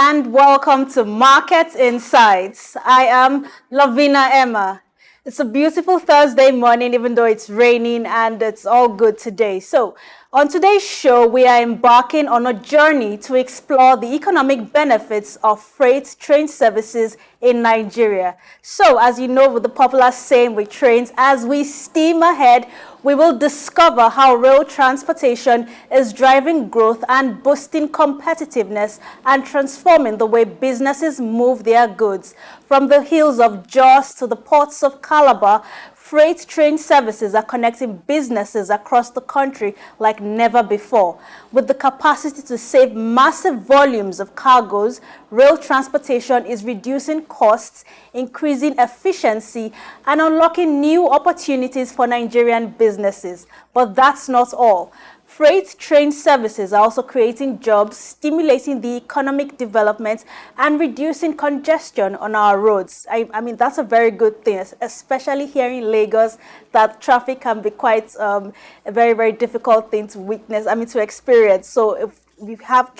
and welcome to Market Insights. I am Lovina Emah. It's a beautiful Thursday morning, even though it's raining, and it's all good today. So, on today's show, we are embarking on a journey to explore the economic benefits of freight train services in Nigeria. So, as you know, with the popular saying with trains, as we steam ahead, we will discover how rail transportation is driving growth and boosting competitiveness and transforming the way businesses move their goods. From the hills of Jos to the ports of Calabar, freight train services are connecting businesses across the country like never before. With the capacity to save massive volumes of cargoes, rail transportation is reducing costs, increasing efficiency, and unlocking new opportunities for Nigerian businesses. But that's not all. Freight train services are also creating jobs, stimulating the economic development, and reducing congestion on our roads. I mean, that's a very good thing, especially here in Lagos, that traffic can be quite a very, very difficult thing to witness, to experience. So if we have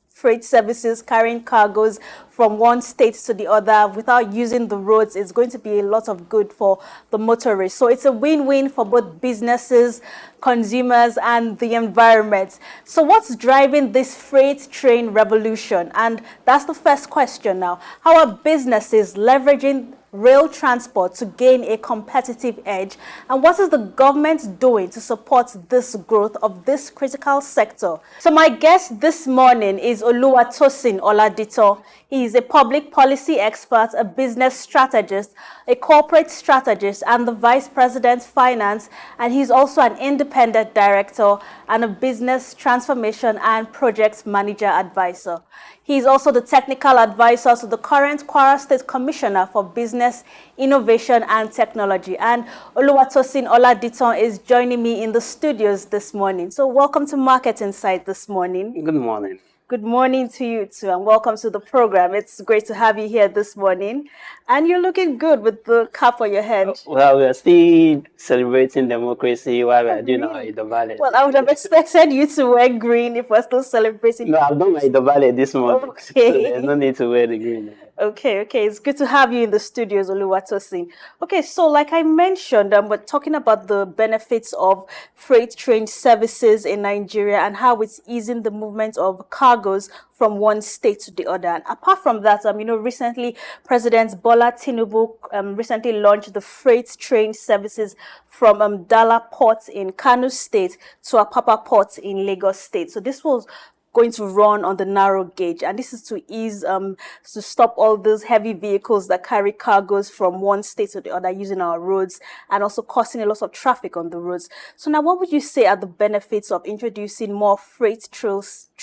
freight services carrying cargoes from one state to the other without using the roads, it's going to be a lot of good for the motorists. So it's a win-win for both businesses, consumers, and the environment. So what's driving this freight train revolution? And that's the first question now. How are businesses leveraging rail transport to gain a competitive edge? And what is the government doing to support this growth of this critical sector? So my guest this morning is Oluwatosin Oladetan. He is a public policy expert, a business strategist, a corporate strategist, and the vice president finance. And he's also an independent director and a business transformation and project manager advisor. He's also the technical advisor to the current Kwara State Commissioner for Business, Innovation and Technology. And Oluwatosin Oladetan is joining me in the studios this morning. So welcome to Market Insight this morning. Good morning. Good morning to you too, and welcome to the program. It's great to have you here this morning. And you're looking good with the cap on your head. Well, we are still celebrating democracy while we are doing our Idobale. Well, I would have expected you to wear green if we're still celebrating. No, I've done my Idobale this morning, Okay. so there's no need to wear the green. Okay. It's good to have you in the studios, Oluwatosin. Okay, so like I mentioned, we're talking about the benefits of freight train services in Nigeria and how it's easing the movement of cargoes from one state to the other. And apart from that, recently President Bola Tinubu recently launched the freight train services from Dala Port in Kano State to Apapa Port in Lagos State. So this was going to run on the narrow gauge, and this is to ease to stop all those heavy vehicles that carry cargoes from one state to the other using our roads and also causing a lot of traffic on the roads. So now, what would you say are the benefits of introducing more freight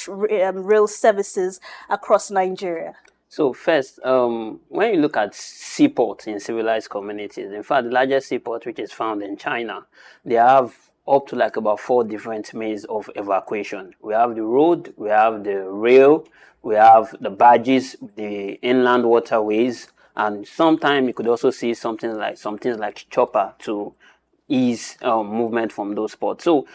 rail services across Nigeria? So first, when you look at seaports in civilized communities, in fact, the largest seaport, which is found in China, they have up to like about 4 different means of evacuation. We have the road, we have the rail, we have the barges, the inland waterways, and sometimes you could also see something like chopper to ease movement from those ports. So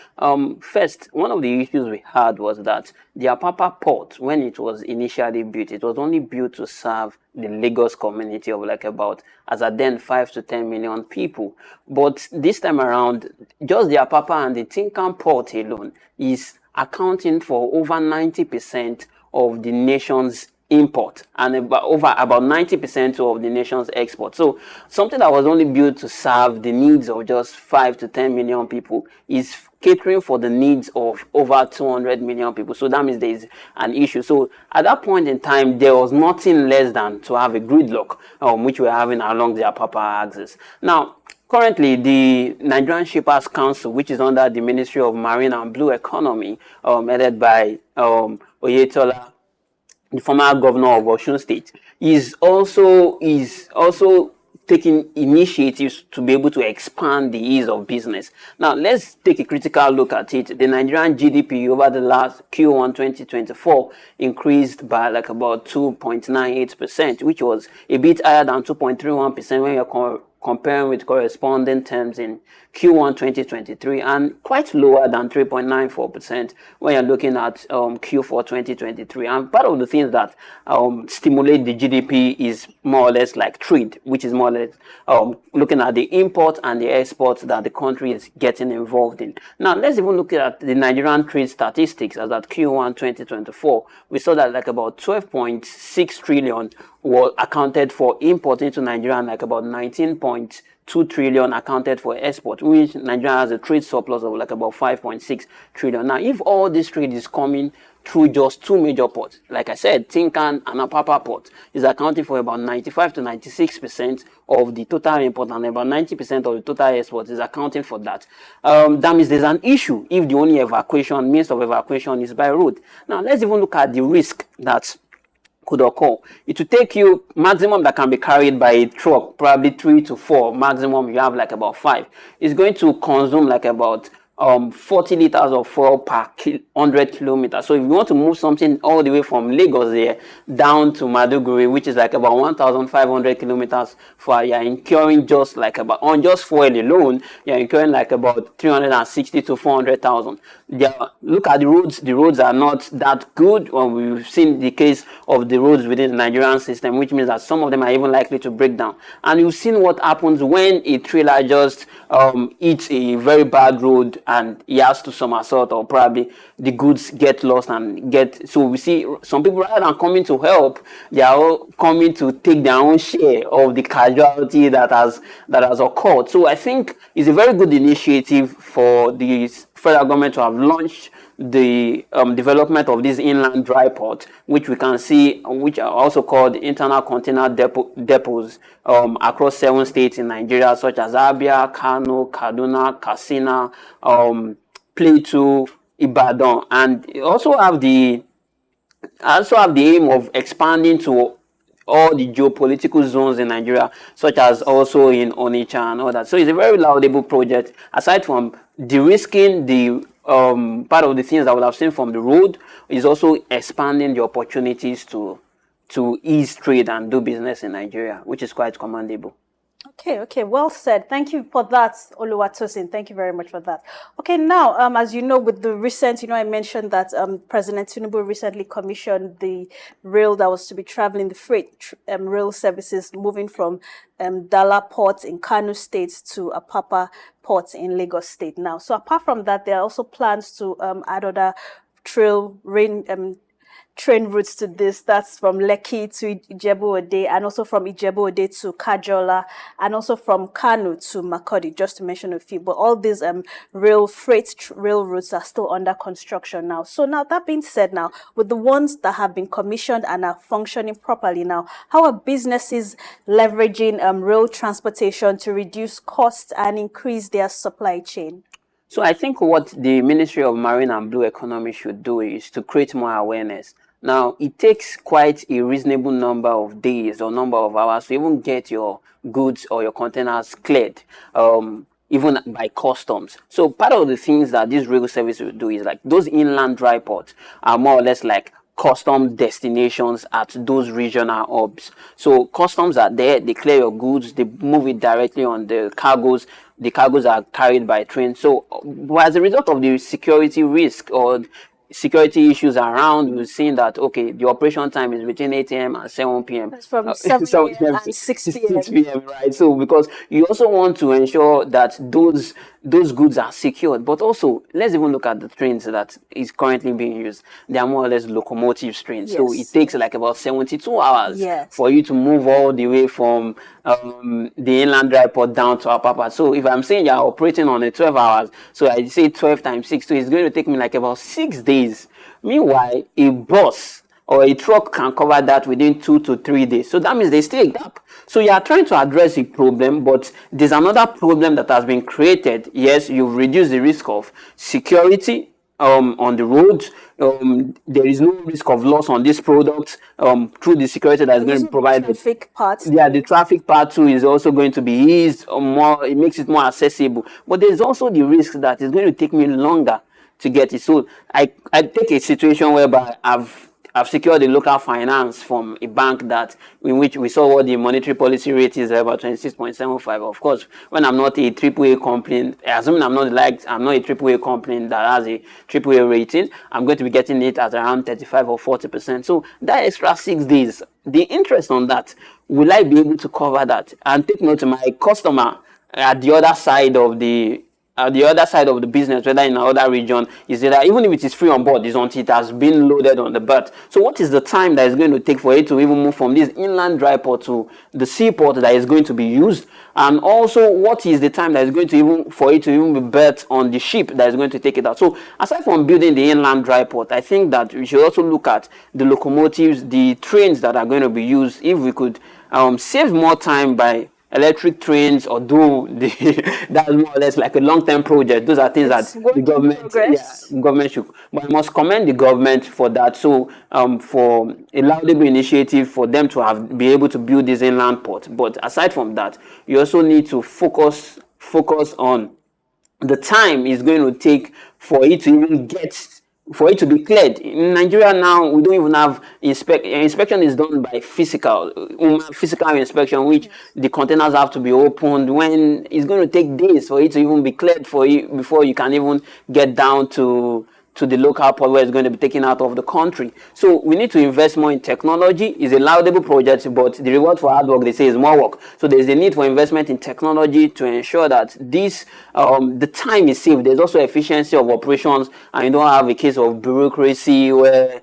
first, one of the issues we had was that the Apapa port, when it was initially built, it was only built to serve the Lagos community of like about, as at then, 5 to 10 million people. But this time around, just the Apapa and the Tinkan port alone is accounting for over 90% of the nation's import and over about 90% of the nation's export. So something that was only built to serve the needs of just 5 to 10 million people is catering for the needs of over 200 million people. So that means there is an issue. So at that point in time, there was nothing less than to have a gridlock, which we're having along the Apapa axis. Now, currently, the Nigerian Shippers Council, which is under the Ministry of Marine and Blue Economy, headed by Oyetola, the former governor of Osun State, is also taking initiatives to be able to expand the ease of business. Now, let's take a critical look at it. The Nigerian GDP over the last Q1 2024 increased by like about 2.98%, which was a bit higher than 2.31% when you're comparing with corresponding terms in Q1 2023, and quite lower than 3.94% when you're looking at Q4 2023. And part of the things that stimulate the GDP is more or less like trade, which is more or less looking at the import and the export that the country is getting involved in. Now, let's even look at the Nigerian trade statistics as at Q1 2024. We saw that like about 12.6 trillion was accounted for import into Nigeria, and like about 19.2 trillion accounted for export, which Nigeria has a trade surplus of like about 5.6 trillion. Now, if all this trade is coming through just two major ports, like I said, Tinkan and Apapa port is accounting for about 95 to 96% of the total import, and about 90% of the total export is accounting for that. That means there's an issue if the only means of evacuation is by road. Now, let's even look at the risk that could occur. It will take you maximum that can be carried by a truck, probably 3 to 4. Maximum you have like about 5. It's going to consume like about 40 liters of fuel per 100 kilometers. So if you want to move something all the way from Lagos there down to Maduguri, which is like about 1,500 kilometers for, you're incurring just like about, on just fuel alone, you're incurring like about 360 to 400,000. Look at the roads. The roads are not that good. Well, we've seen the case of the roads within the Nigerian system, which means that some of them are even likely to break down. And you've seen what happens when a trailer just hits a very bad road and he has to somersault, or probably the goods get lost and so we see some people, rather than coming to help, they are all coming to take their own share of the casualty that has occurred. So I think it's a very good initiative for the federal government to have launched the development of this inland dry port, which we can see, which are also called internal container depots across 7 states in Nigeria, such as Abia, Kano, Kaduna, Katsina, Plateau, Ibadan, and also have the aim of expanding to all the geopolitical zones in Nigeria, such as also in Onitsha and all that. So it's a very laudable project. Aside from de-risking the part of the things that we have seen from the road, is also expanding the opportunities to ease trade and do business in Nigeria, which is quite commendable. Okay, well said. Thank you for that, Oluwatosin. Thank you very much for that. Okay, now, as you know, with the recent, I mentioned that President Tinubu recently commissioned the rail that was to be traveling, the freight rail services moving from Dala Port in Kano State to Apapa Port in Lagos State now. So apart from that, there are also plans to add other train routes to this. That's from Lekki to Ijebu-Ode, and also from Ijebu-Ode to Kajola, and also from Kano to Makurdi, just to mention a few. But all these freight rail routes are still under construction now. So now, that being said, now with the ones that have been commissioned and are functioning properly now, how are businesses leveraging rail transportation to reduce costs and increase their supply chain? So I think what the Ministry of Marine and Blue Economy should do is to create more awareness. Now, it takes quite a reasonable number of days or number of hours to even get your goods or your containers cleared, even by customs. So part of the things that this rail service will do is like those inland dry ports are more or less like custom destinations at those regional hubs. So customs are there, they clear your goods, they move it directly on the cargoes. The cargoes are carried by train. So as a result of the security risk or security issues around, we've seen that, okay, the operation time is between 8 a.m. and 7 p.m. It's from 7 p.m. and 6 p.m. Right? So because you also want to ensure that those goods are secured. But also, let's even look at the trains that is currently being used. They are more or less locomotives trains. Yes. So it takes like about 72 hours for you to move all the way from the inland dry port down to Apapa. So if I'm saying you're operating on a 12 hours, so I say 12 times 6, so it's going to take me like about 6 days. Meanwhile, a bus or a truck can cover that within 2 to 3 days. So that means there's still a gap. So you are trying to address a problem, but there's another problem that has been created. Yes, you've reduced the risk of security on the roads. There is no risk of loss on this product through the security that is going to be provided. The traffic part. Yeah, the traffic part too is also going to be eased more. It makes it more accessible. But there's also the risk that it's going to take me longer to get it. So I take a situation whereby I've secured the local finance from a bank that in which we saw what the monetary policy rate is about 26.75. Of course, when I'm not a AAA company, assuming I'm not a AAA company that has a AAA rating, I'm going to be getting it at around 35 or 40%. So that extra 6 days, the interest on that, will I be able to cover that? And take note, my customer at the other side of the business, whether in another region, is that even if it is free on board, is until it has been loaded on the berth. So what is the time that is going to take for it to even move from this inland dry port to the seaport that is going to be used? And also, what is the time that is going to even for it to even be berthed on the ship that is going to take it out? So aside from building the inland dry port, I think that we should also look at the locomotives, the trains that are going to be used. If we could save more time by electric trains, or do that's more or less like a long-term project. Those are things that the government should. But I must commend the government for that. So for a laudable initiative for them to be able to build this inland port. But aside from that, you also need to focus on the time it's going to take for it to even to be cleared. In Nigeria now, we don't even have inspection is done by physical inspection, which the containers have to be opened, when it's going to take days for it to even be cleared for you before you can even get down to the local port where it's going to be taken out of the country. So we need to invest more in technology. It's a laudable project, but the reward for hard work, they say, is more work. So there's a need for investment in technology to ensure that this the time is saved. There's also efficiency of operations, and you don't have a case of bureaucracy where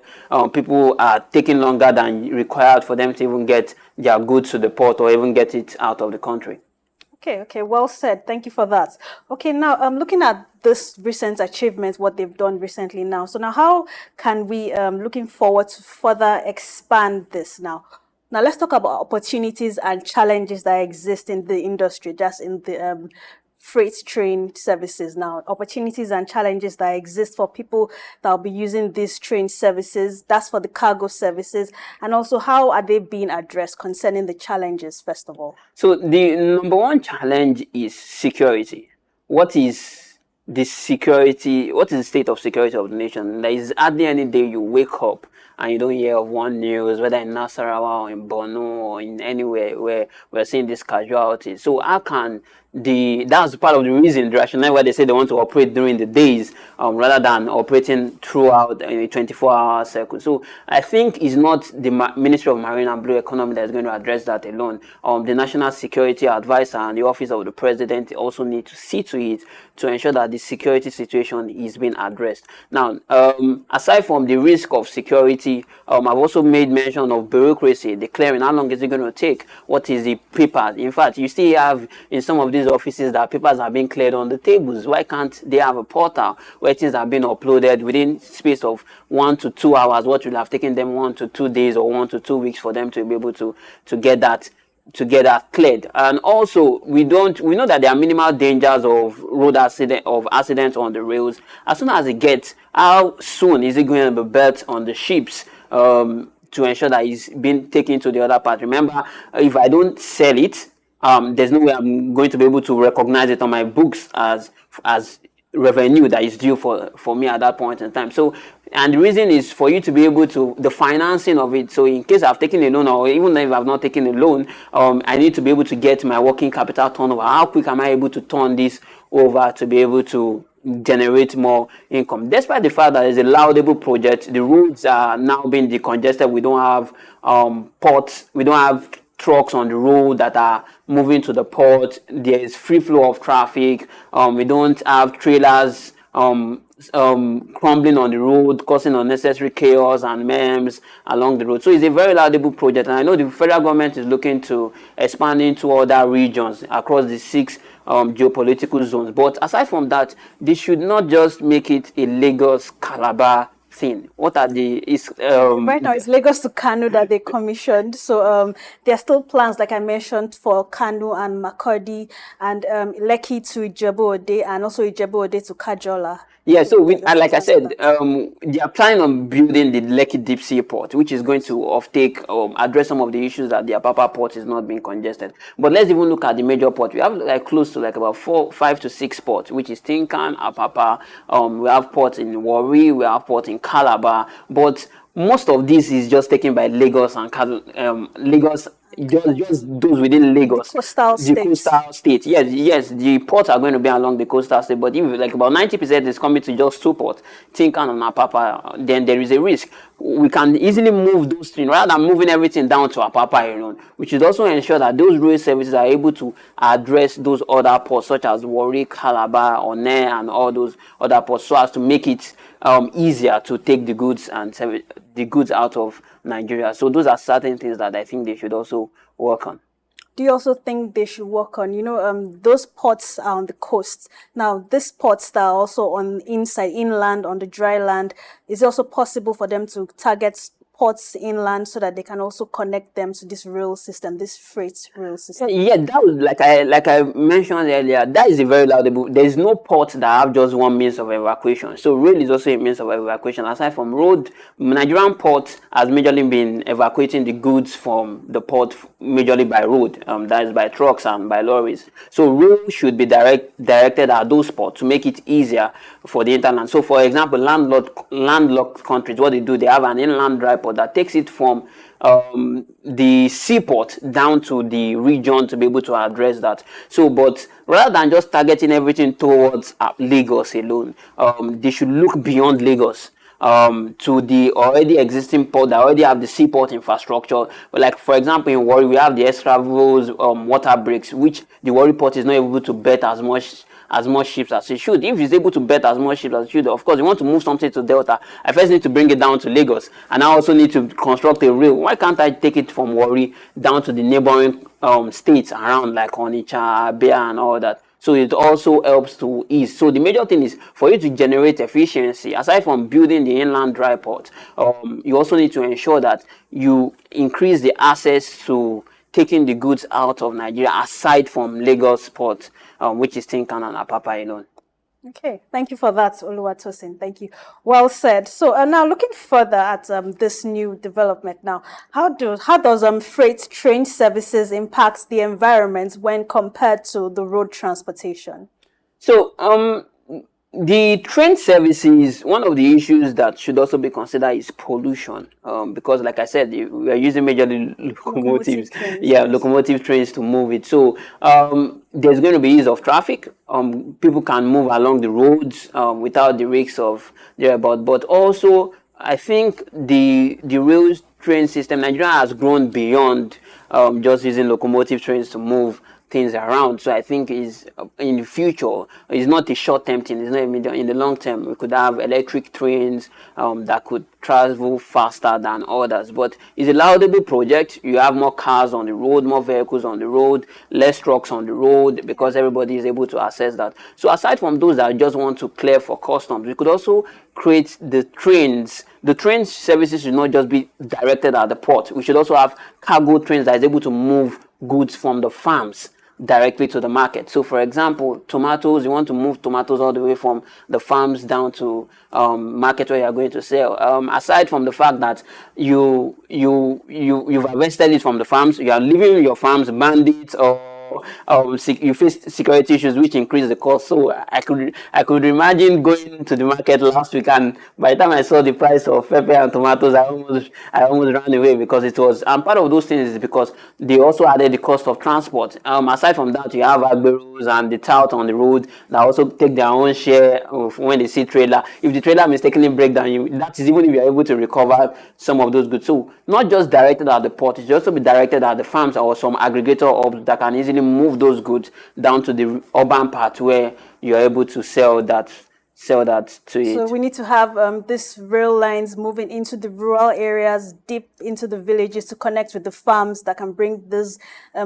people are taking longer than required for them to even get their goods to the port or even get it out of the country. Okay, well said. Thank you for that. Okay, now I'm looking at this recent achievements, what they've done recently now. So now how can we, looking forward to further expand this now? Now let's talk about opportunities and challenges that exist in the industry, just in the freight train services now. Opportunities and challenges that exist for people that will be using these train services. That's for the cargo services. And also, how are they being addressed concerning the challenges, first of all? So the number one challenge is security. What is the security? What is the state of security of the nation? There is hardly any day you wake up and you don't hear of one news, whether in Nasarawa or in Borno or in anywhere where we're seeing this casualty. So how can that's part of the reason, the rationale why they say they want to operate during the days rather than operating throughout a 24-hour cycle. So I think it's not the Ministry of Marine and Blue Economy that is going to address that alone. The National Security Advisor and the Office of the President also need to see to it to ensure that the security situation is being addressed. Now, aside from the risk of security, I've also made mention of bureaucracy, the clearing. How long is it going to take? What is the papers? In fact, you still have in some of these offices that papers are being cleared on the tables. Why can't they have a portal where things are being uploaded within space of 1 to 2 hours? What will have taken them 1 to 2 days or 1 to 2 weeks for them to be able to get that cleared. And also, we know that there are minimal dangers of accidents on the rails. As soon as it gets, how soon is it going to be built on the ships to ensure that it's being taken to the other part? Remember, if I don't sell it, there's no way I'm going to be able to recognize it on my books as revenue that is due for me at that point in time. So, and the reason is for you to be able to, the financing of it. So in case I've taken a loan, or even if I've not taken a loan, I need to be able to get my working capital turnover. How quick am I able to turn this over to be able to generate more income? Despite the fact that it's a laudable project, the roads are now being decongested. We don't have ports, we don't have trucks on the road that are moving to the port. There is free flow of traffic. We don't have trailers crumbling on the road, causing unnecessary chaos and memes along the road. So it's a very laudable project, and I know the federal government is looking to expand into other regions across the 6 geopolitical zones. But aside from that, they should not just make it a Lagos Calabar thing. What are right now it's Lagos to Kano that they commissioned. So there are still plans, like I mentioned, for Kano and Makurdi, and Lekki to Ijebu-Ode, and also Ijebu-Ode to Kajola. Yeah, so like I said, they are planning on building the Lekki Deep Sea Port, which is going to address some of the issues that the Apapa port is not being congested. But let's even look at the major port. We have like close to like about 5 to 6 ports, which is Tinkan, Apapa. We have ports in Warri, we have ports in Calabar. But most of this is just taken by Lagos and Lagos, just those within The Lagos, coastal the states. coastal state. Yes, yes, the ports are going to be along the coastal state, but if like about 90% is coming to just two ports, Tinkan and Apapa, then there is a risk. We can easily move those things rather than moving everything down to Apapa alone. We should also ensure that those rail services are able to address those other ports such as Warri, Calabar, One, and all those other ports, so as to make it easier to take the goods and the goods out of Nigeria. So those are certain things that I think they should also work on. Do you also think they should work on, those ports are on the coast. Now, these ports that are also on inland, on the dry land, is it also possible for them to target ports inland so that they can also connect them to this rail system, this freight rail system? Yeah, that was like I mentioned earlier. That is a very laudable. There is no port that have just one means of evacuation. So rail is also a means of evacuation. Aside from road, Nigerian port has majorly been evacuating the goods from the port majorly by road. That is by trucks and by lorries. So rail should be directed at those ports to make it easier for the hinterland. So, for example, landlocked countries, what they do, they have an inland dry port that takes it from the seaport down to the region to be able to address that. So, but rather than just targeting everything towards Lagos alone, they should look beyond Lagos to the already existing port that already have the seaport infrastructure. But like, for example, in Warri, we have the Extravos water breaks, which the Warri port is not able to bet as much ships as it should. If it's able to bet as much ships as it should, of course, you want to move something to Delta, I first need to bring it down to Lagos, and I also need to construct a rail. Why can't I take it from Warri down to the neighboring states around, like Onitsha, Abia, and all that? So it also helps to ease. So the major thing is for you to generate efficiency, aside from building the inland dry port, you also need to ensure that you increase the access to taking the goods out of Nigeria aside from Lagos port, which is Tinkan and Apapa alone. Okay, thank you for that, Oluwatosin. Thank you. Well said. So now looking further at this new development now, how does freight train services impact the environment when compared to the road transportation? So the train services, one of the issues that should also be considered is pollution, because like I said, we are using majorly locomotives, locomotive trains to move it. So there's going to be ease of traffic. People can move along the roads without the risks of thereabout. But also, I think the rail train system, Nigeria has grown beyond just using locomotive trains to move things around. So I think is in the future, it's not a short-term thing, it's not immediate. In the long term, we could have electric trains that could travel faster than others. But it's a laudable project. You have more cars on the road, more vehicles on the road, less trucks on the road, because everybody is able to access that. So aside from those that just want to clear for customs, we could also create the trains. The train services should not just be directed at the port. We should also have cargo trains that is able to move goods from the farms directly to the market. So for example, tomatoes, you want to move tomatoes all the way from the farms down to market where you are going to sell. Aside from the fact that you've harvested it from the farms, you are leaving your farms bandits, or you face security issues which increase the cost. So I could imagine going to the market last week, and by the time I saw the price of pepper and tomatoes, I almost ran away, because it was, and part of those things is because they also added the cost of transport. Aside from that, you have agberos and the tout on the road that also take their own share of when they see trailer. If the trailer mistakenly break down, that is even if you are able to recover some of those goods. So not just directed at the port, it should also be directed at the farms or some aggregator hubs that can easily move those goods down to the urban part where you're able to sell that to it. So we need to have these rail lines moving into the rural areas, deep into the villages, to connect with the farms that can bring these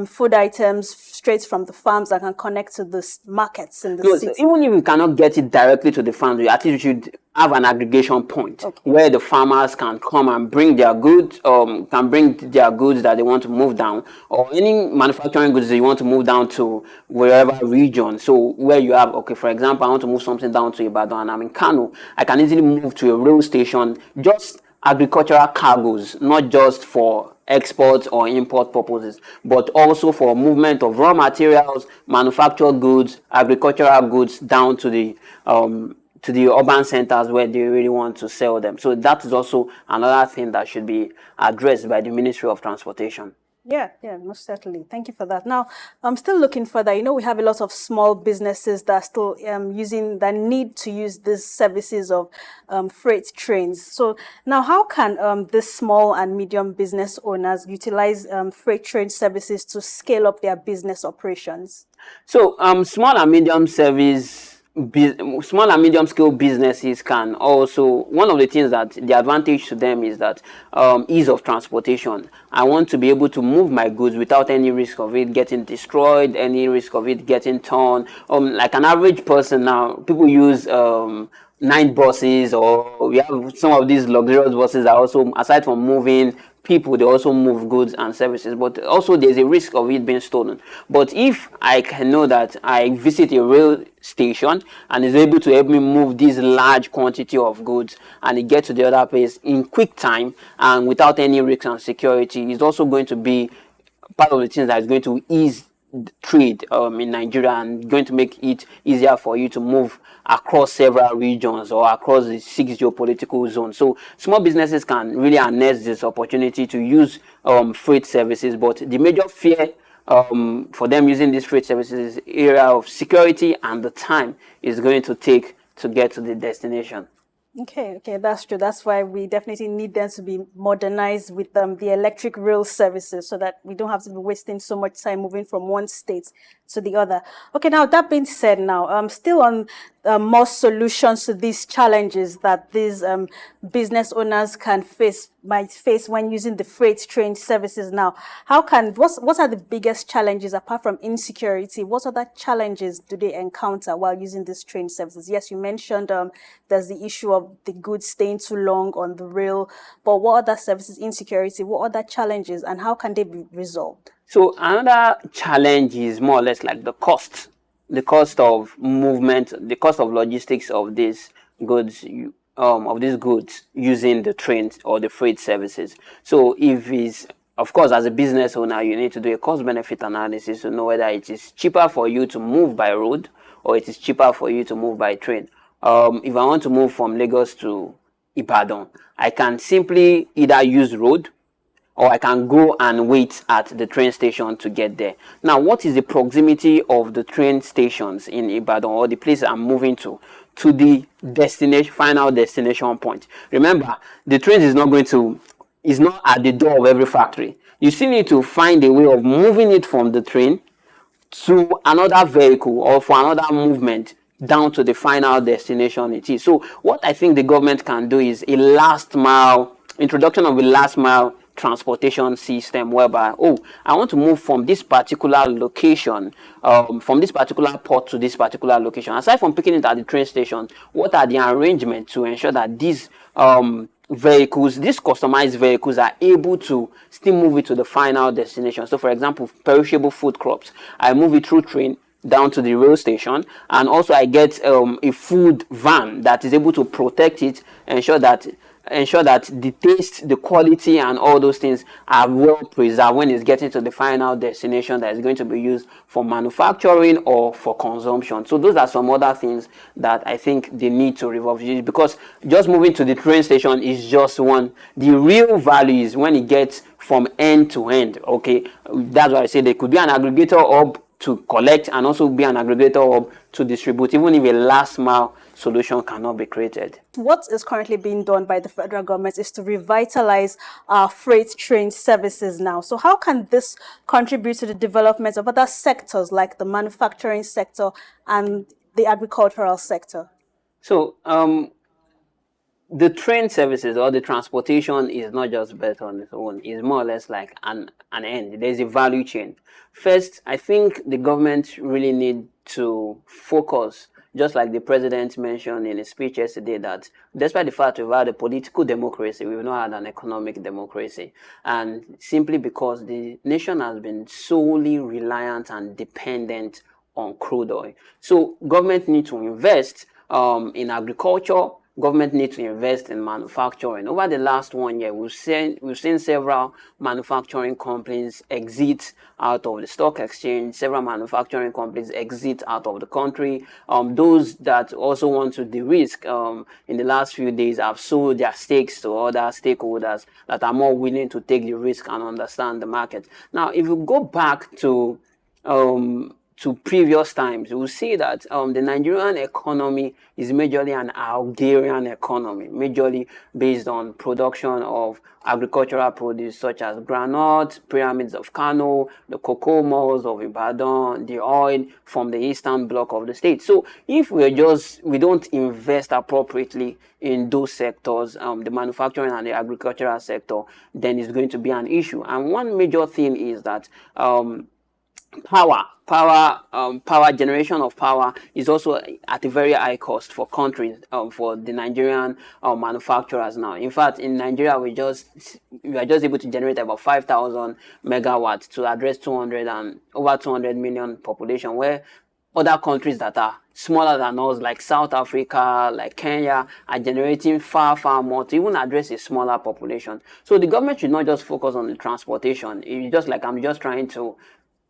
food items straight from the farms that can connect to the markets in the city. Even if you cannot get it directly to the farms, at least you should have an aggregation point where the farmers can come and bring their goods, that they want to move down, or any manufacturing goods that you want to move down to wherever region. So where you have, for example, I want to move something down to Ibadan and I'm in Kano, I can easily move to a rail station, just agricultural cargoes, not just for export or import purposes, but also for movement of raw materials, manufactured goods, agricultural goods down to the to the urban centers where they really want to sell them. So that is also another thing that should be addressed by the Ministry of Transportation. Yeah, most certainly. Thank you for that. Now, I'm still looking further. You know, we have a lot of small businesses that are still that need to use these services of freight trains. So now, how can these small and medium business owners utilize freight train services to scale up their business operations? So small and medium small and medium scale businesses can also, one of the things that the advantage to them is that ease of transportation. I want to be able to move my goods without any risk of it getting destroyed, any risk of it getting torn. Like an average person now, people use 9 buses, or we have some of these luxurious buses that also, aside from moving people, they also move goods and services, but also there's a risk of it being stolen. But if I can know that I visit a rail station and is able to help me move this large quantity of goods and it get to the other place in quick time and without any risk and security, is also going to be part of the things that is going to ease trade in Nigeria and going to make it easier for you to move across several regions or across the 6 geopolitical zones. So small businesses can really harness this opportunity to use freight services, but the major fear for them using these freight services is area of security and the time is going to take to get to the destination. Okay, that's true. That's why we definitely need them to be modernized with the electric rail services so that we don't have to be wasting so much time moving from one state to the other. Okay, now that being said, now still on more solutions to these challenges that these business owners might face when using the freight train services. Now, what are the biggest challenges apart from insecurity? What other challenges do they encounter while using these train services? Yes, you mentioned there's the issue of the goods staying too long on the rail, but what other services, insecurity, what other challenges, and how can they be resolved? So another challenge is more or less like the cost of movement, the cost of logistics of these goods, using the trains or the freight services. So if it's, of course, as a business owner, you need to do a cost-benefit analysis to know whether it is cheaper for you to move by road or it is cheaper for you to move by train. If I want to move from Lagos to Ibadan, I can simply either use road or I can go and wait at the train station to get there. Now, what is the proximity of the train stations in Ibadan or the place I'm moving to the final destination point? Remember, the train is not at the door of every factory. You still need to find a way of moving it from the train to another vehicle or for another movement down to the final destination it is. So what I think the government can do is introduction of a last mile transportation system whereby, I want to move from this particular location, from this particular port to this particular location. Aside from picking it at the train station, what are the arrangements to ensure that these these customized vehicles are able to still move it to the final destination? So for example, perishable food crops, I move it through train down to the rail station, and also I get a food van that is able to protect it, ensure that the taste, the quality, and all those things are well preserved when it's getting to the final destination that is going to be used for manufacturing or for consumption. So those are some other things that I think they need to revolve, because just moving to the train station is just one. The real value is when it gets from end to end. Okay, that's why I say there could be an aggregator hub to collect and also be an aggregator hub to distribute, even if a last mile solution cannot be created. What is currently being done by the federal government is to revitalize our freight train services now. So how can this contribute to the development of other sectors like the manufacturing sector and the agricultural sector? So the train services or the transportation is not just better on its own. It's more or less like an end. There's a value chain. First, I think the government really need to focus, just like the president mentioned in his speech yesterday, that despite the fact we've had a political democracy, we've not had an economic democracy. And simply because the nation has been solely reliant and dependent on crude oil. So government need to invest in agriculture, government needs to invest in manufacturing. Over the last 1 year, we've seen several manufacturing companies exit out of the stock exchange, several manufacturing companies exit out of the country. Those that also want to de-risk in the last few days have sold their stakes to other stakeholders that are more willing to take the risk and understand the market. Now, if you go back to previous times, you will see that the Nigerian economy is majorly an agrarian economy, majorly based on production of agricultural produce such as groundnut, pyramids of Kano, the cocoa malls of Ibadan, the oil from the eastern bloc of the state. So if we don't invest appropriately in those sectors, the manufacturing and the agricultural sector, then it's going to be an issue. And one major thing is that power generation of power is also at a very high cost for countries, for the Nigerian manufacturers now. In fact, in Nigeria, we are just able to generate about 5,000 megawatts to address over 200 million population, where other countries that are smaller than us, like South Africa, like Kenya, are generating far more to even address a smaller population. So the government should not just focus on the transportation. It's just like I'm just trying to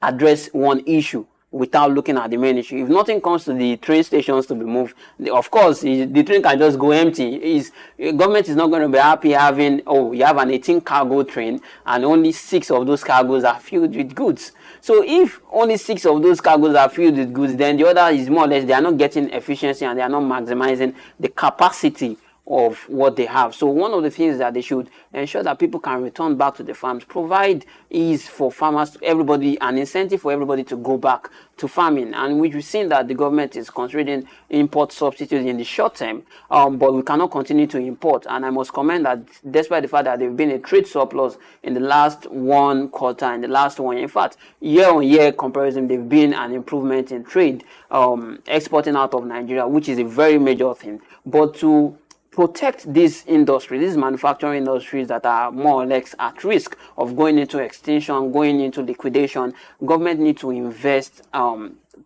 address one issue without looking at the main issue. If nothing comes to the train stations to be moved, of course, the train can just go empty. Government is not going to be happy having, you have an 18 cargo train and only 6 of those cargoes are filled with goods. So if only 6 of those cargoes are filled with goods, then the other is more or less, they are not getting efficiency and they are not maximizing the capacity of what they have. So one of the things that they should ensure that people can return back to the farms, provide ease for farmers, everybody, an incentive for everybody to go back to farming. And we've seen that the government is considering import substitutes in the short term, but we cannot continue to import. And I must comment that despite the fact that there's been a trade surplus in the last 1 quarter, in the last 1 year, in fact, year-on-year comparison, there's been an improvement in trade, exporting out of Nigeria, which is a very major thing. But to protect these industries, these manufacturing industries that are more or less at risk of going into extinction, going into liquidation, government needs to invest,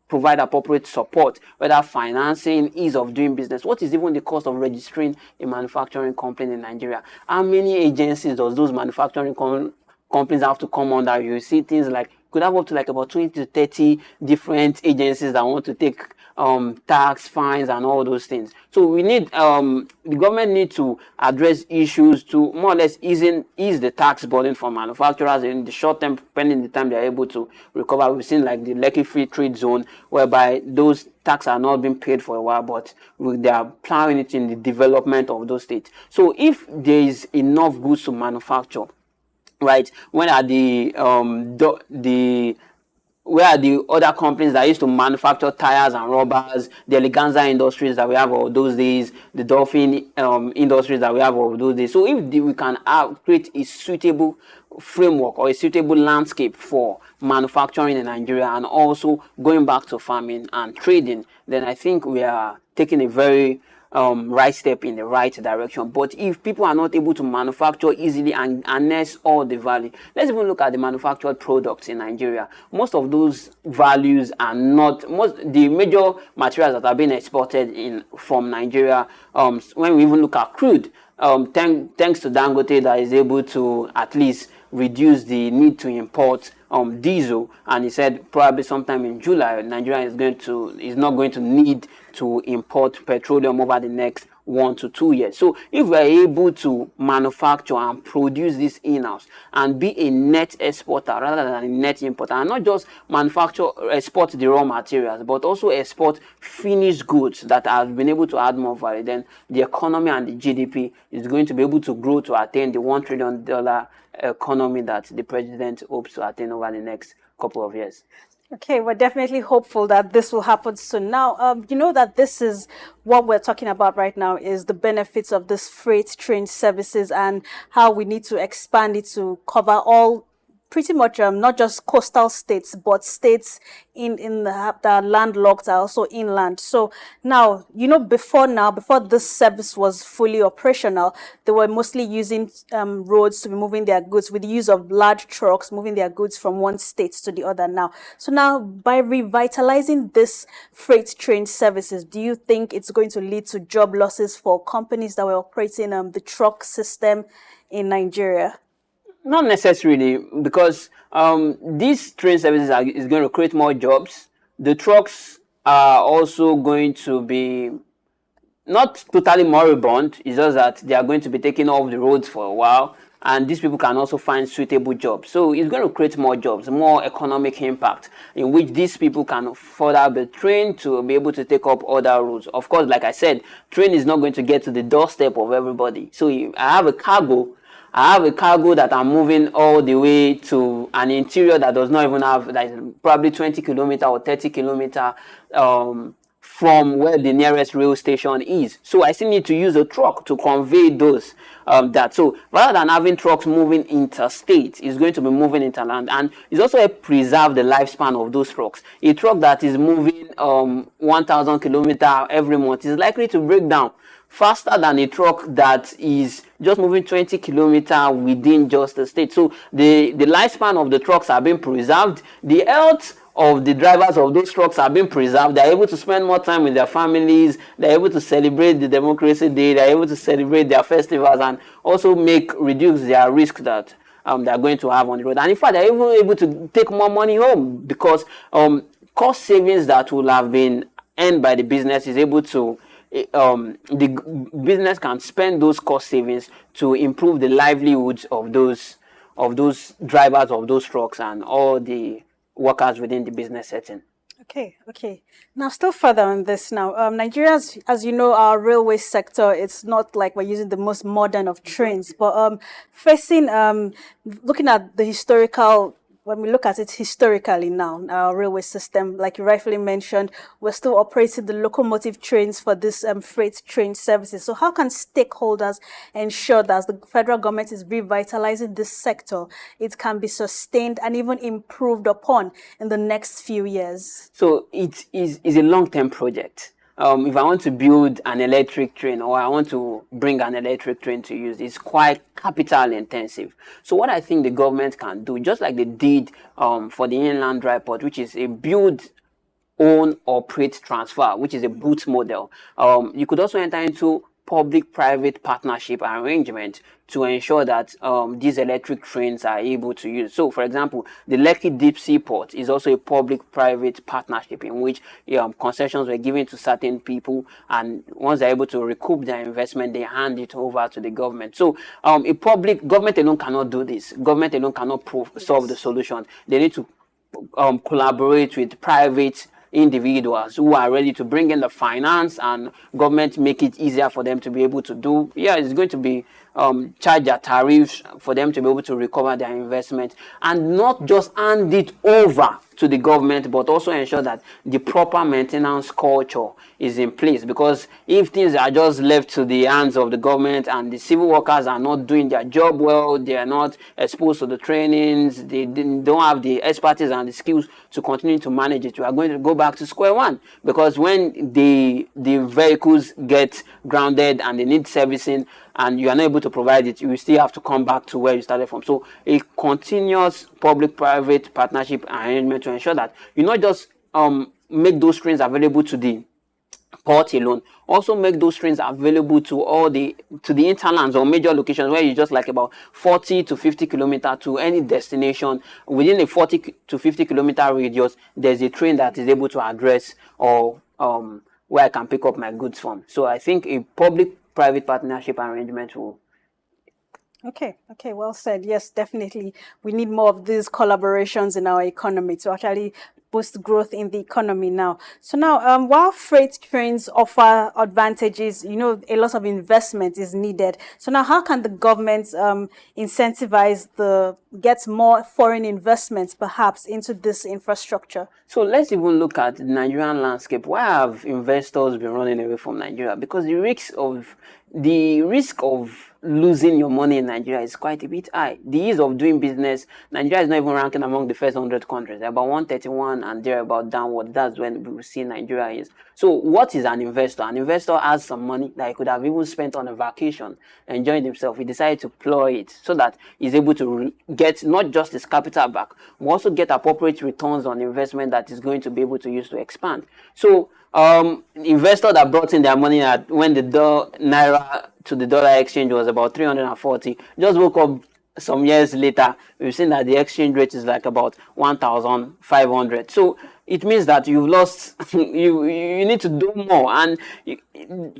provide appropriate support, whether financing, ease of doing business. What is even the cost of registering a manufacturing company in Nigeria? How many agencies does those manufacturing companies have to come under? You see things like, could have up to like about 20 to 30 different agencies that want to take tax, fines, and all those things. So we need, the government need to address issues to more or less ease the tax burden for manufacturers in the short term, pending the time they are able to recover. We've seen like the Lekki Free Trade Zone, whereby those tax are not being paid for a while, but they are plowing it in the development of those states. So if there is enough goods to manufacture, right, where are the other companies that used to manufacture tires and rubbers, the Eleganza industries that we have of those days, the Dolphin industries that we have of those days? So if we can create a suitable framework or a suitable landscape for manufacturing in Nigeria and also going back to farming and trading, then I think we are taking a very right step in the right direction. But if people are not able to manufacture easily and harness all the value, let's even look at the manufactured products in Nigeria. Most of those values are not, the major materials that are being exported from Nigeria, when we even look at crude, thanks to Dangote that is able to at least reduce the need to import diesel, and he said probably sometime in July Nigeria is not going to need to import petroleum over the next 1 to 2 years. So if we are able to manufacture and produce this in-house and be a net exporter rather than a net importer, and not just export the raw materials, but also export finished goods that have been able to add more value, then the economy and the GDP is going to be able to grow to attain the $1 trillion economy that the president hopes to attain over the next couple of years. Okay, we're definitely hopeful that this will happen soon. Now, you know that this is what we're talking about right now, is the benefits of this freight train services and how we need to expand it to cover all pretty much not just coastal states, but states in that are landlocked are also inland. So now, before this service was fully operational, they were mostly using roads to be moving their goods with the use of large trucks moving their goods from one state to the other now. So now, by revitalizing this freight train services, do you think it's going to lead to job losses for companies that were operating the truck system in Nigeria? Not necessarily, because these train services is going to create more jobs. The trucks are also going to be not totally moribund. It's just that they are going to be taking off the roads for a while, and these people can also find suitable jobs. So it's going to create more jobs, more economic impact, in which these people can further be trained to be able to take up other routes. Of course, like I said, train is not going to get to the doorstep of everybody. So if I have a cargo that I'm moving all the way to an interior that does not even have, like, probably 20 kilometer or 30 kilometer from where the nearest rail station is. So I still need to use a truck to convey those so rather than having trucks moving interstate, it's going to be moving interland, and it's also a preserve the lifespan of those trucks. A truck that is moving 1,000 kilometers every month is likely to break down faster than a truck that is just moving 20 kilometers within just the state. So the lifespan of the trucks are being preserved. The health of the drivers of those trucks are being preserved. They're able to spend more time with their families. They're able to celebrate the Democracy Day. They're able to celebrate their festivals and also reduce their risk that they're going to have on the road. And in fact, they're even able to take more money home, because cost savings that will have been earned by the business is able to the business can spend those cost savings to improve the livelihoods of those drivers of those trucks and all the workers within the business setting. Okay. Now, still further on this now, Nigeria, as you know, our railway sector, it's not like we're using the most modern of trains, but looking at the historical, when we look at it historically now, our railway system, like you rightfully mentioned, we're still operating the locomotive trains for this freight train services. So how can stakeholders ensure that as the federal government is revitalizing this sector, it can be sustained and even improved upon in the next few years? So it is a long-term project. If I want to build an electric train, or I want to bring an electric train to use, it's quite capital intensive. So what I think the government can do, just like they did for the inland dry port, which is a build, own, operate, transfer, which is a boot model, you could also enter into public-private partnership arrangement to ensure that these electric trains are able to use. So, for example, the Lekki Deep Sea Port is also a public-private partnership in which concessions were given to certain people, and once they're able to recoup their investment, they hand it over to the government. So, government alone cannot do this. Government alone cannot solve the solution. They need to collaborate with private individuals who are ready to bring in the finance, and government make it easier for them to be able to do. It's going to be charge their tariffs for them to be able to recover their investment, and not just hand it over to the government, but also ensure that the proper maintenance culture is in place. Because if things are just left to the hands of the government and the civil workers are not doing their job well, they are not exposed to the trainings, they don't have the expertise and the skills to continue to manage it, we are going to go back to square one. Because when the vehicles get grounded and they need servicing and you are not able to provide it, you still have to come back to where you started from. So a continuous public-private partnership arrangement to ensure that you not just make those trains available to the port alone, also make those trains available to the interlands or major locations where you just like about 40 to 50 kilometers to any destination within a 40 to 50 kilometer radius. There's a train that is able to address or where I can pick up my goods from. So I think a public-private partnership arrangement will. Okay, well said. Yes, definitely. We need more of these collaborations in our economy to actually boost growth in the economy now. So now, while freight trains offer advantages, a lot of investment is needed. So now, how can the government incentivize get more foreign investments perhaps into this infrastructure? So let's even look at the Nigerian landscape. Why have investors been running away from Nigeria? Because the risks of the risk of losing your money in Nigeria is quite a bit high. The ease of doing business, Nigeria is not even ranking among the first 100 countries. They're about 131 and they're about downward. That's when we will see Nigeria is. So what is an investor? An investor has some money that he could have even spent on a vacation, enjoying himself. He decided to ploy it so that he's able to get not just his capital back, but also get appropriate returns on investment that is going to be able to use to expand. So investor that brought in their money at when the naira to the dollar exchange was about 340, just woke up some years later, we've seen that the exchange rate is like about 1,500. So it means that you've lost, you need to do more. And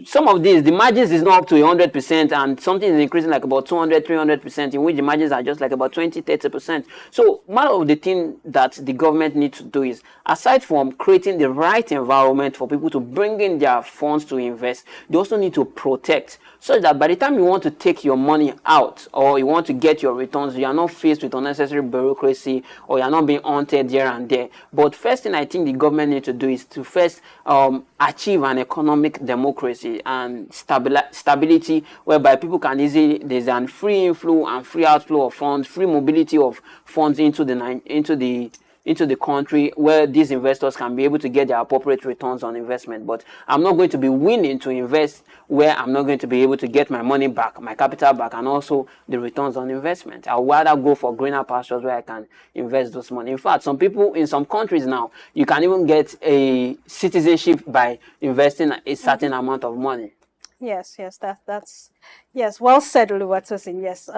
some of these, the margins is not up to 100%, and something is increasing like about 200, 300%, in which the margins are just like about 20, 30%. So one of the things that the government needs to do is, aside from creating the right environment for people to bring in their funds to invest, they also need to protect, so that by the time you want to take your money out or you want to get your returns, you are not faced with unnecessary bureaucracy or you are not being haunted here and there. But first thing I think the government needs to do is to first achieve an economic democracy and stability, whereby people can easily, there's an free inflow and free outflow of funds, free mobility of funds into the country, where these investors can be able to get their appropriate returns on investment. But I'm not going to be willing to invest where I'm not going to be able to get my money back, my capital back, and also the returns on investment. I'd rather go for greener pastures where I can invest those money. In fact, some people in some countries now, you can even get a citizenship by investing a certain amount of money. Yes, that's yes, well said, Oluwatosin. Yes.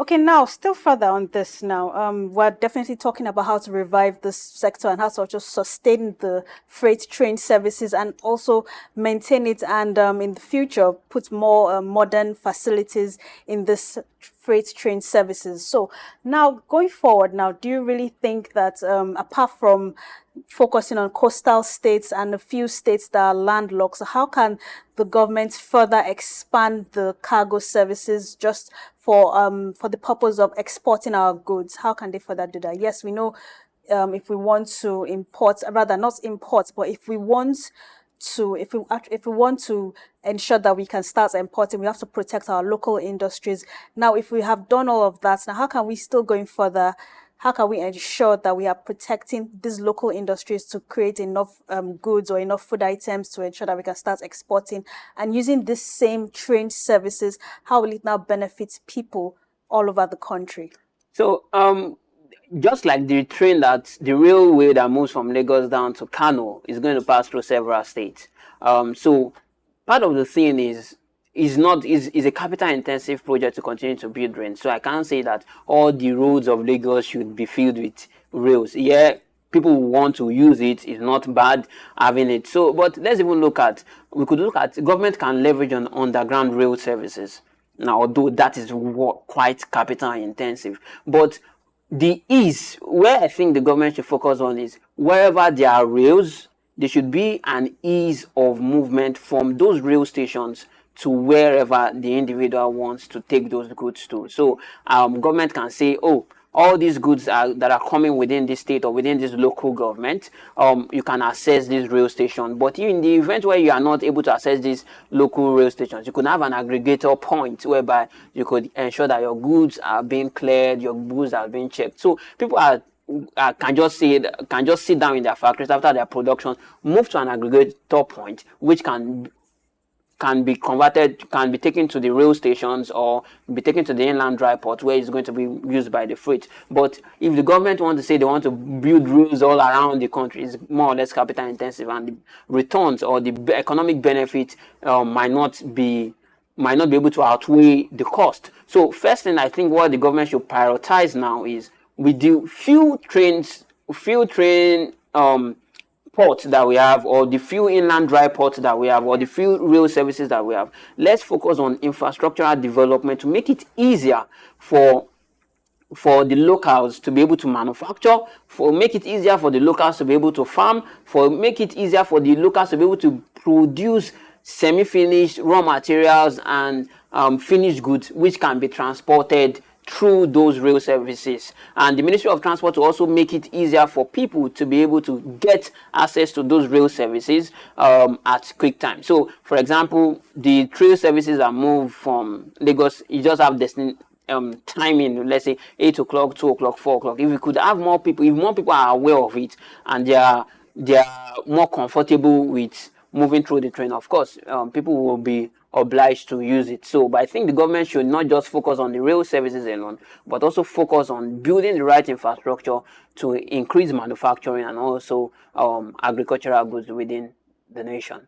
Okay, now still further on this now. We're definitely talking about how to revive this sector and how to just sustain the freight train services and also maintain it, and in the future put more modern facilities in this freight train services. So now going forward, now do you really think that apart from focusing on coastal states and a few states that are landlocked, so how can the government further expand the cargo services just for the purpose of exporting our goods? How can they further do that? Yes, we know if we want to import, rather not import, but if we want to ensure that we can start importing, we have to protect our local industries. Now, if we have done all of that, now how can we still going further? How can we ensure that we are protecting these local industries to create enough goods or enough food items to ensure that we can start exporting? And using this same train services, how will it now benefit people all over the country? So, just like the railway that moves from Lagos down to Kano is going to pass through several states. So part of the thing is a capital intensive project to continue to build rail. So I can't say that all the roads of Lagos should be filled with rails. Yeah, people who want to use it, is not bad having it. So, but we could look at government can leverage on underground rail services. Now, although that is quite capital intensive, but the ease, where I think the government should focus on is wherever there are rails, there should be an ease of movement from those rail stations to wherever the individual wants to take those goods to. So government can say, oh, all these goods that are coming within this state or within this local government, you can access this rail station. But in the event where you are not able to access these local rail stations, you could have an aggregator point whereby you could ensure that your goods are being cleared, your goods are being checked. So people can just sit down in their factories after their production, move to an aggregator point, which can be converted, can be taken to the rail stations or be taken to the inland dry port where it's going to be used by the freight. But if the government want to say they want to build rails all around the country, it's more or less capital intensive, and the returns or the economic benefit might not be able to outweigh the cost. So first thing I think what the government should prioritize now is, with the few train ports that we have, or the few inland dry ports that we have, or the few rail services that we have, let's focus on infrastructural development to make it easier for the locals to be able to manufacture, make it easier for the locals to be able to farm, make it easier for the locals to be able to produce semi-finished raw materials and finished goods which can be transported through those rail services. And the Ministry of Transport will also make it easier for people to be able to get access to those rail services at quick time. So, for example, the trail services are moved from Lagos. You just have timing, let's say 8 o'clock, 2 o'clock, 4 o'clock. If we could have more people, if more people are aware of it and they are more comfortable with moving through the train, of course, people will be obliged to use it. So, but I think the government should not just focus on the rail services alone, but also focus on building the right infrastructure to increase manufacturing and also agricultural goods within the nation.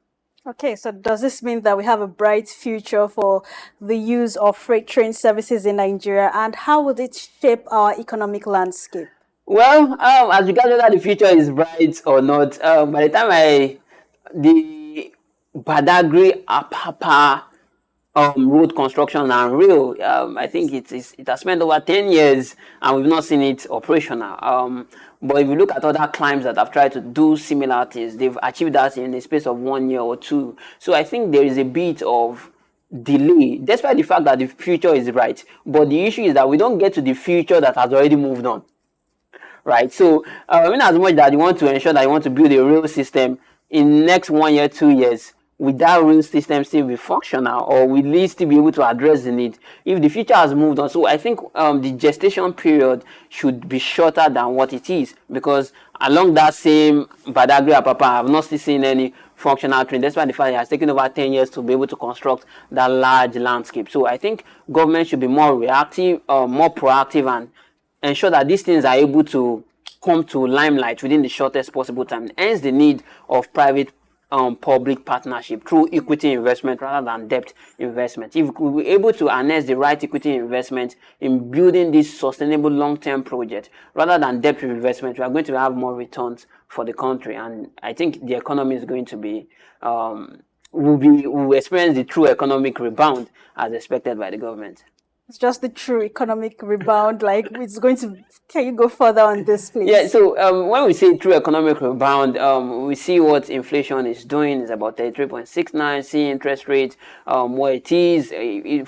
Okay, so does this mean that we have a bright future for the use of freight train services in Nigeria, and how would it shape our economic landscape? Well, as regards whether the future is bright or not, by the time the Badagry Apapa road construction and rail, I think it has spent over 10 years and we've not seen it operational. But if you look at other climes that have tried to do similar things, they've achieved that in the space of 1 year or two. So I think there is a bit of delay, despite the fact that the future is bright. But the issue is that we don't get to the future that has already moved on. Right, so in as much that you want to ensure that you want to build a rail system in next 1 year, 2 years, will that rail system still be functional, or will it still be able to address the need if the future has moved on? So I think the gestation period should be shorter than what it is, because along that same Badagry Apapa, I have not still seen any functional train, despite the fact it has taken over 10 years to be able to construct that large landscape. So I think government should be more reactive, more proactive, and ensure that these things are able to come to limelight within the shortest possible time. Hence the need of private public partnership through equity investment rather than debt investment. If we were able to harness the right equity investment in building this sustainable long-term project rather than debt investment, we are going to have more returns for the country, and I think the economy is going to be will experience the true economic rebound as expected by the government. It's just the true economic rebound. Like, it's going to. Can you go further on this, please? Yeah. So when we say true economic rebound, we see what inflation is doing is about 33.69. See interest rate, what it is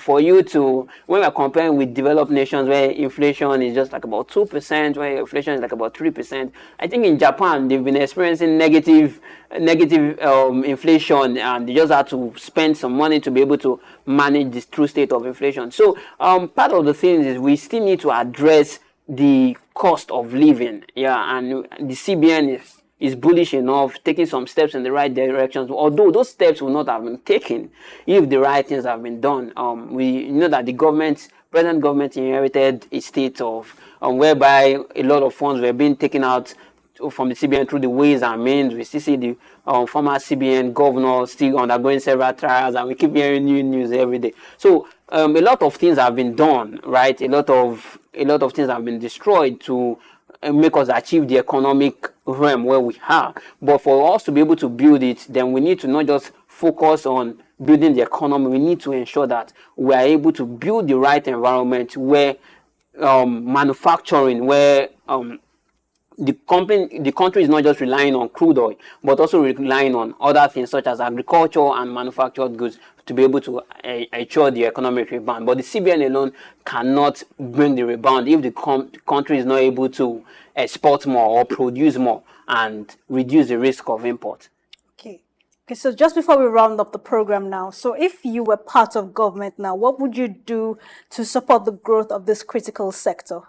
for you to, when we're comparing with developed nations where inflation is just like about 2%, where inflation is like about 3%. I think in Japan they've been experiencing negative inflation, and they just had to spend some money to be able to manage this true state of inflation. So part of the things is we still need to address the cost of living, and the CBN is bullish enough, taking some steps in the right directions, although those steps will not have been taken if the right things have been done. We know that the present government inherited a state of whereby a lot of funds were being taken out from the CBN through the ways and means. We still see the former CBN governor still undergoing several trials, and we keep hearing new news every day. So a lot of things have been done, right? A lot of things have been destroyed to make us achieve the economic realm where we are. But for us to be able to build it, then we need to not just focus on building the economy. We need to ensure that we are able to build the right environment where manufacturing, where the country is not just relying on crude oil, but also relying on other things such as agriculture and manufactured goods to be able to ensure the economic rebound. But the CBN alone cannot bring the rebound if the country is not able to export more or produce more and reduce the risk of import. Okay, so just before we round up the program now, so if you were part of government now, what would you do to support the growth of this critical sector?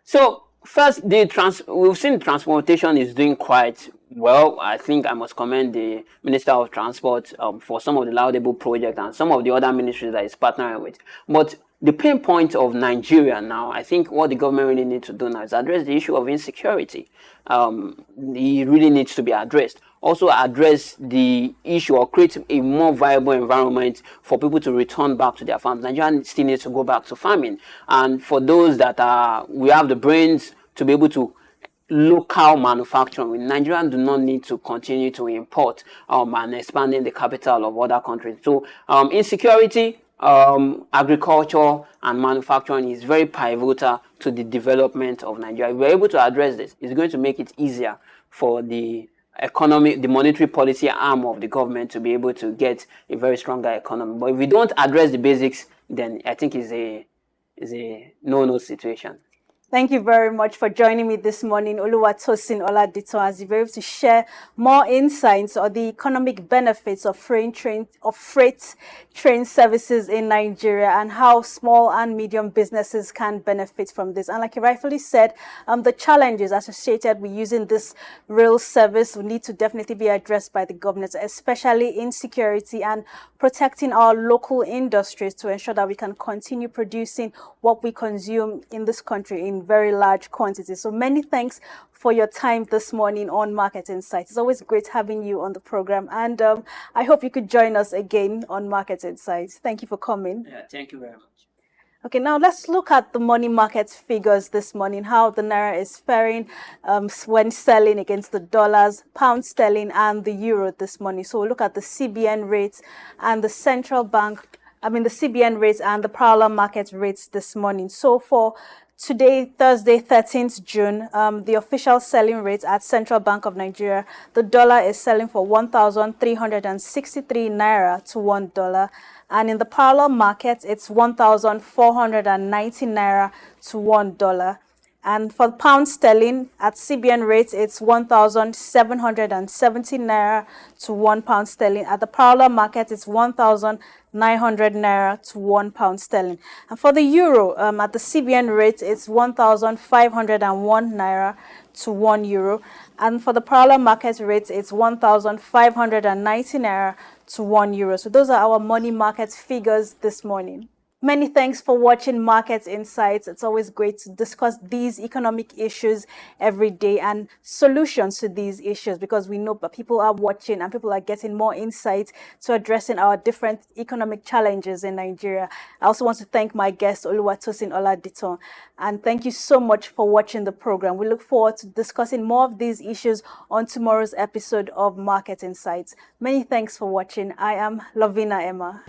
So first, we've seen transportation is doing quite well. I think I must commend the Minister of Transport for some of the laudable projects and some of the other ministries that he's partnering with. But the pain point of Nigeria now, I think what the government really needs to do now is address the issue of insecurity. It really needs to be addressed. Also address the issue or create a more viable environment for people to return back to their farms. Nigeria still needs to go back to farming. And for those that we have the brains to be able to local manufacturing, Nigerians do not need to continue to import and expanding the capital of other countries. So insecurity, agriculture and manufacturing is very pivotal to the development of Nigeria. If we're able to address this, it's going to make it easier for the monetary policy arm of the government to be able to get a very stronger economy. But if we don't address the basics, then I think it's is a no-no situation. Thank you very much for joining me this morning, Oluwatosin Oladetan, as you're able to share more insights on the economic benefits of freight train services in Nigeria and how small and medium businesses can benefit from this. And like you rightfully said, the challenges associated with using this rail service will need to definitely be addressed by the government, especially insecurity and protecting our local industries to ensure that we can continue producing what we consume in this country in very large quantities. So many thanks for your time this morning on Market Insights. It's always great having you on the program, and I hope you could join us again on Market Insights. Thank you for coming. Yeah, thank you very much. Okay, now let's look at the money market figures this morning, how the Naira is faring when selling against the dollars, pound sterling, and the euro this morning. So we'll look at the CBN rates and the the CBN rates and the parallel market rates this morning. So for today, Thursday, 13th June, the official selling rate at Central Bank of Nigeria, the dollar is selling for 1,363 Naira to $1. And in the parallel market, it's 1,490 Naira to $1. And for the pound sterling, at CBN rates, it's 1,770 Naira to £1 sterling. At the parallel market, it's 1,900 Naira to £1 sterling. And for the euro, at the CBN rate, it's 1,501 Naira to €1. And for the parallel market rate, it's 1,590 Naira to €1. So those are our money market figures this morning. Many thanks for watching Market Insights. It's always great to discuss these economic issues every day and solutions to these issues, because we know that people are watching and people are getting more insight to addressing our different economic challenges in Nigeria. I also want to thank my guest, Oluwatosin Oladetan, and thank you so much for watching the program. We look forward to discussing more of these issues on tomorrow's episode of Market Insights. Many thanks for watching. I am Lovina Emah.